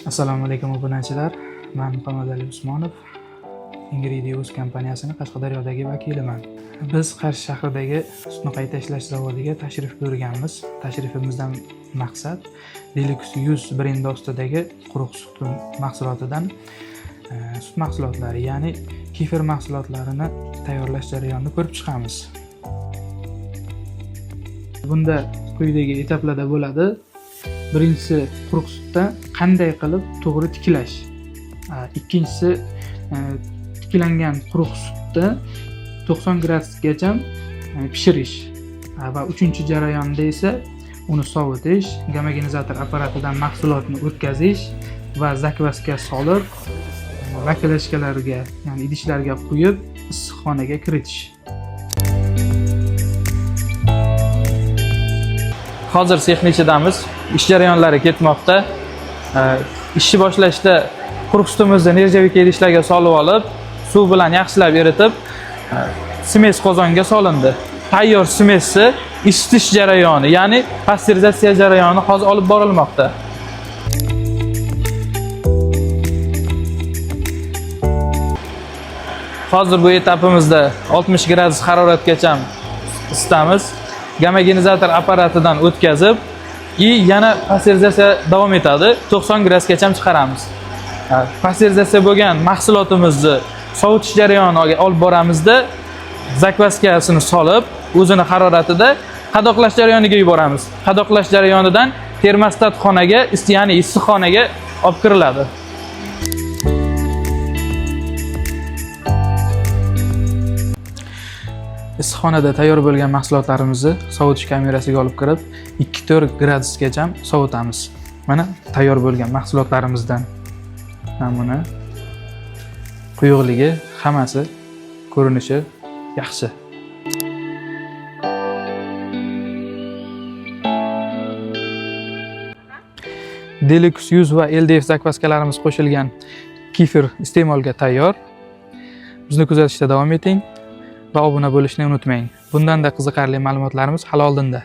Assalomu alaykum obunachilar. Men Muhammadali Usmonov. Ingredius kompaniyasining Qashqadaryodagi vakiliman. Biz Qarshi shahridagi sutni qayta ishlash zavodiga tashrif buyurganmiz. Tashrifimizdan maqsad Deluxe 100 brendi ostidagi quruq sut mahsulotidan sut mahsulotlari, ya'ni kefir mahsulotlarini tayyorlash jarayonini ko'rib chiqamiz. Bunda quyidagi etaplarda bo'ladi. Birinchisi quruq sutda qanday qilib to'g'ri tiklash. Ikkinchisi tiklangan quruq sutda 90 gradusgacha pishirish. Va uchinchi jarayonda esa uni sovutish, gomogenizator apparatidan mahsulotni o'tkazish va zakvaska solib, vaklashkalarga, ya'ni idishlarga quyib, issiqxonaga kiritish. Hozir sexni ichidamiz. Ish jarayonlari ketmoqda. Ishni boshlashda quruq sutimizni nirjavik idishlarga solib olib, suv bilan yaxshilab eritib, smes qozonga solindi. Tayyor smesni isitish jarayoni, ya'ni pasterizatsiya jarayoni hozir olib borilmoqda. Hozir bu etapimizda 60 gradus haroratgacha isitamiz. Gomogenizator apparatidan o'tkazib, yana pasterizatsiya davom etadi. 90 gradusgacha chiqaramiz. Pasterizatsiya bo'lgan mahsulotimizni sovutish jarayoniga olib boramizda, zakvaskasini solib, o'zini haroratida qadoqlash jarayoniga yuboramiz. Qadoqlash jarayonidan termostat xonaga, ya'ni issiqxonaga olib kiriladi. Issiqxonada tayyor bo'lgan mahsulotlarimizni sovutish kamerasiga olib kirib, 2-4 gradusgacha sovutamiz. Mana tayyor bo'lgan mahsulotlarimizdan namuna, quyuqligi, hammasi, ko'rinishi yaxshi. Deluxe 100 va LDF zakvaskalarimiz qo'shilgan kefir iste'molga tayyor. Bizni kuzatishda davom eting va obuna bo'lishni unutmang. Bundan da qiziqarli ma'lumotlarimiz hali oldinda.